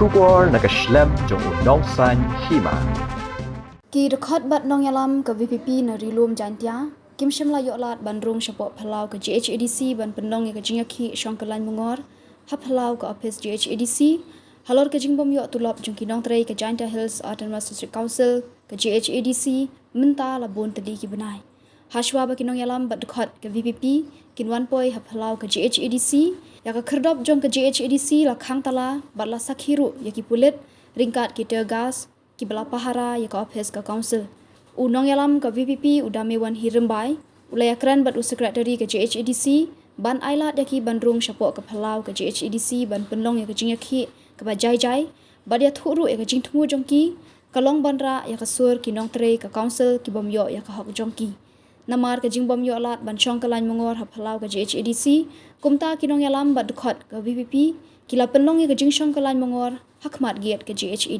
Shubor nakaslem jong unong san Hima. Ki record bat Nongïalam ke VPP na rilum jantia kim shimla yoklat bandrung syapok Phyllaw ke Jhadc ban penong ke Jhadc Shong Kyllaiñ Mungor ha Phyllaw ke office Jhadc halor ke jingbom yok tulop jong kinong tray ke Jantia Hills Autonomous District Council ke Jhadc minta labun tadi ki benai Hashwa ba Nongïalam bat record ke VPP kinwan poi ha Phyllaw ke Jhadc ya ke kerdop jong ke Jhadc la Khang tala bat la sakhiru ya ki pulit ringkat ki tear gas ki belapahara ya ke office ke council Nongïalam ke VPP udame wan hirembai ulaya kran bat sekretari ke Jhadc ban ailat ya ki bandrung syapok ke Phyllaw ke Jhadc ban penong ya ke Jhadc ke bajai bat ya thuru ya ke jingtmu jongki kalong banra ya ke sur ki nong tre ke council ki bomyo ya ke hok jongki namar ke jingbom yo lat ban Shong Kyllaiñ Mungor ha Phyllaw ke Jhadc kumta ki Nongïalam bat dekhot ke VPP kila penong ya ke jing Shong Kyllaiñ Mungor hakmat giat ke Jhadc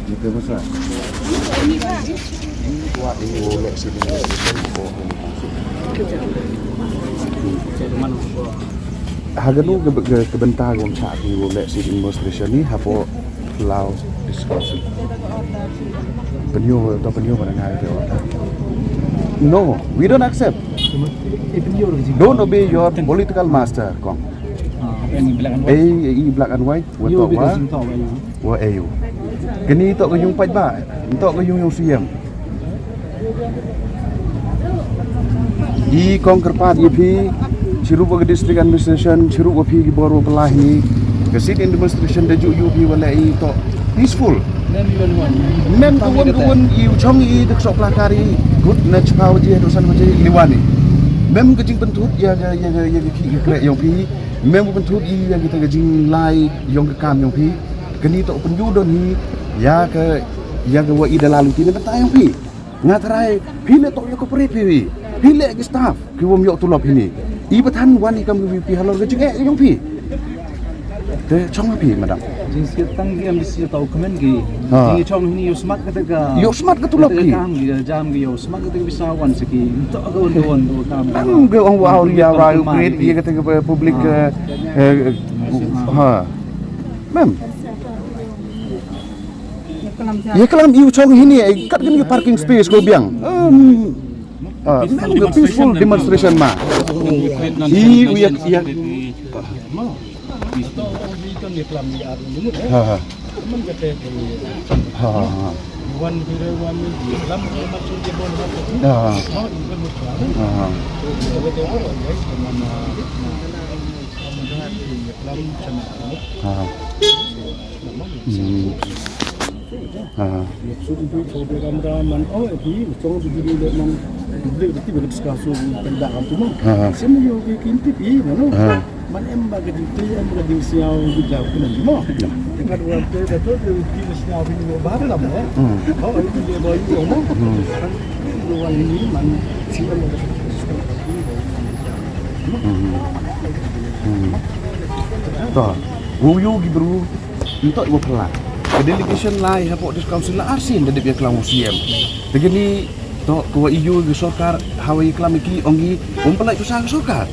Kita besar. Buat ini boleh sini. Harga nu kebentar gom cak ni boleh sini demonstration ni hapo Phyllaw discussion. Penyu pada ngai tu. No, we don't accept. Don't obey your political master, Kong. Black and white. Wa ayu. Kini tok kayung pat ba. Tok kayung siam. Kong kerpat pi chiru ke district administration chiru pi baru pelahi ke sit in demonstration de ju pi wala tok peaceful. Mem kawan chong tek sok pelakari good natch power je terusan macam liwani. Mem kecing pentut ya ki krek yang pi mem pentut yang kita kecing lai yang ke kam yang pi kini tok penjudon ni ya ke wa ida lalu tini betai yang pi ngatrai pile tok yo corporate pi pile ke staff ki wom yo tulop ini I betan wan ikam pi halor ke jeng yang pi te chong pi madam jing tang gi am disi tau komen gi jing chong ni yo smart ka tulop ki kam gi jam gi yo smart ka bisa wan seki tok ka won kam ge ong wa ya ra create ye ka public ha mem ya kelam iu chong ini kat kan parking space ko biang peaceful demonstration ma ya wan hire wan ni lam maksud dia bon man em ba cái em là điều siêu bây giờ cái này mà cái cái đồ chơi là tốt điều siêu thì nó bán lắm đấy họ ở cái gì bởi vì nó đồ ăn ní mình chỉ là toh wuyu gibru untuk ibu pelak delegation lai hapo dis council la arsin de dia kelang museum begini toh ko iu ge sokar hawai klamiki ongi umpelai tu sang sokar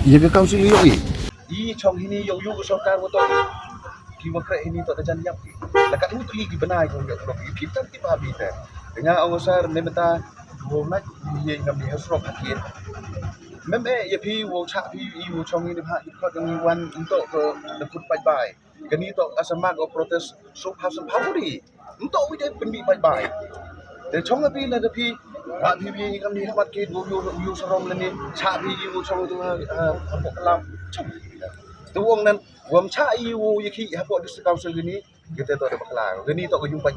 ya ke council yo I chong ini yo ge sokar wo toh ki wakre ini toh tajan yang lakat mu tuli gi benai ko yo ko pi tan ti ba bi te dengan ongosar ne beta wo na ye ngam ni hasrok hakir mem ya pi wo cha pi iu chong ini ha ko ngi wan untuk ke dekut bai kini tok asamak o protes so pasam pawuri untuk we de penbi bai de chong pi la de pi wa pi pi ngam ni hamat ke yo sarom le ni cha pi iu chong tu ha pok lam tu wong nan wam cha iu ye ki hapo district council gini kita tok de bakla gini tok yung bai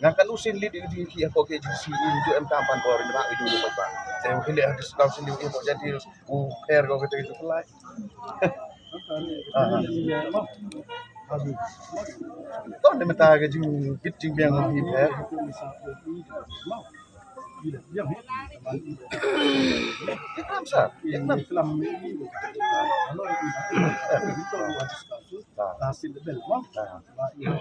ngakan usin lead di ki hapo ke GC untuk MK pan ko rin ba idu bai te hile district council ni hapo jadi pair ko kita itu pelai Kau ni mata ke jing pitching biang lebih ber. Ikram sah, ikram. hasil lebel mah ya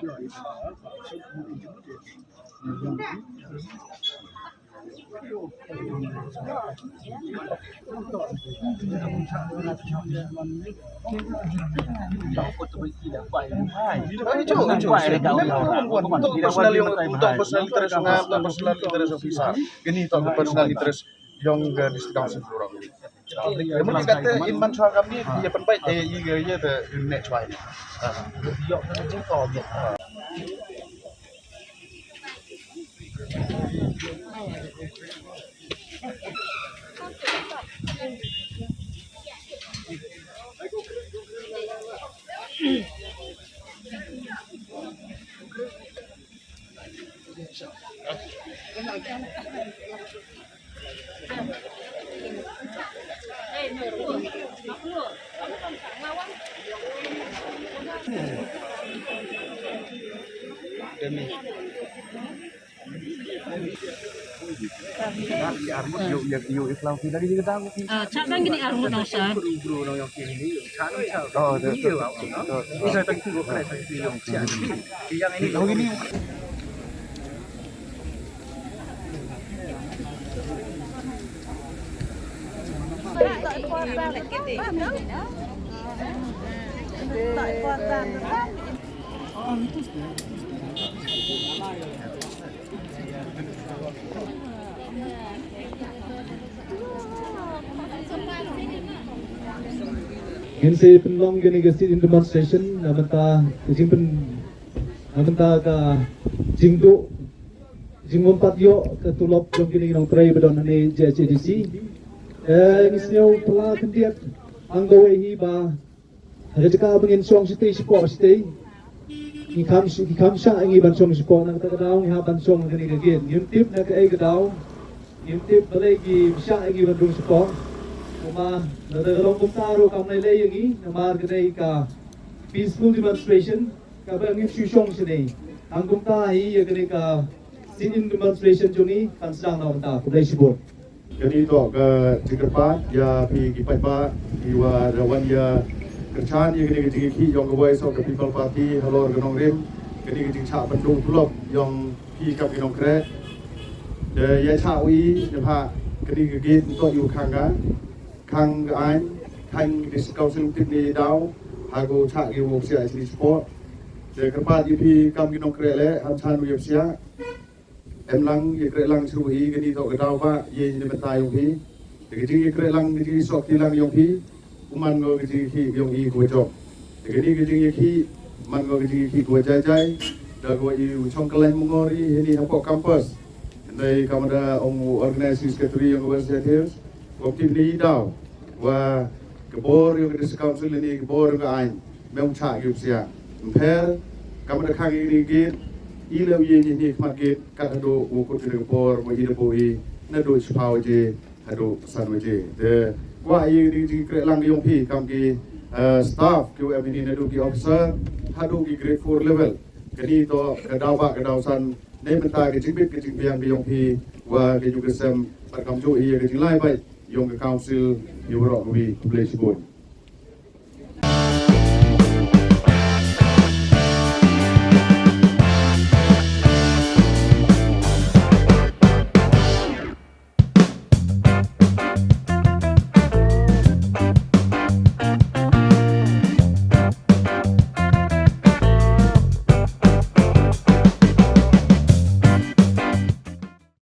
personal interest ng personal interest officer. Ganito ang personal interest yung district council floor. Kemudian kata Inman Shah kami dia penbaik ia the next one. Cadang gini armut nang Shah. Saya penlong gini ke sit in demonstration namanta ka jingdu jingmon patyo ke tulop jong gini nong tray bedon ni JHDC ngisnyo pala kendiat anggawe hi ba Jhadc bengin Shong stay support stay ikam Shah ingi ban Shong support nang ta daw ni ha ban Shong gini again yun tip na ka ay daw yun tip balagi Shah ingi ban support Kuma nadarong kumtaro kam na ilay yung namar ganay ka peaceful demonstration ka ba ang Shong sinay ang kumtahi yung ganay ka sit-in demonstration yung kan sedang na kumta kumlay sibot. Ganito ke depan ya pi kipai pa iwa rawan ya kerjaan ya gini ki yang kawai so ke people party halor genong rim gini cha bandung tulop yang pi kap genong kre de ya cha wi de pa gini ki to yu khang ga Khang Kyllaiñ Khang district council tip ni daw hago cha ki wo sia isli support de kerpat ip kam ginong krele han chan wi sia em lang ye kre lang chru hi gani to daw ba ye ni beta yong hi de ki kre lang ni sok ti lang yong hi uman go ki hi yong hi ko jo de ki ye ki man go ki hi ko jai jai da go yu chong Kyllaiñ Mungor hi ni hapo campus dai kamada ong organizing secretary yang representatives Waktu ini dah, wah kebor yang di council ini kebor yang Kyllaiñ, memang cak yusia. Emper, kamu dah kaki ini git, ilau ye ni khmat git, kat hado ukut kena kebor, mau ida boi, nado sepau je, hado pesan je. The wah ye di kerang yang pi, kamu ki staff QM ini nado ki officer, hado ki grade 4 level. Kini to kedawasan, ni mentah kecibit kecibiang yang pi, wah ke juga sem, perkamu jo iya kecilai baik. Yung council, yung rock, we play sport.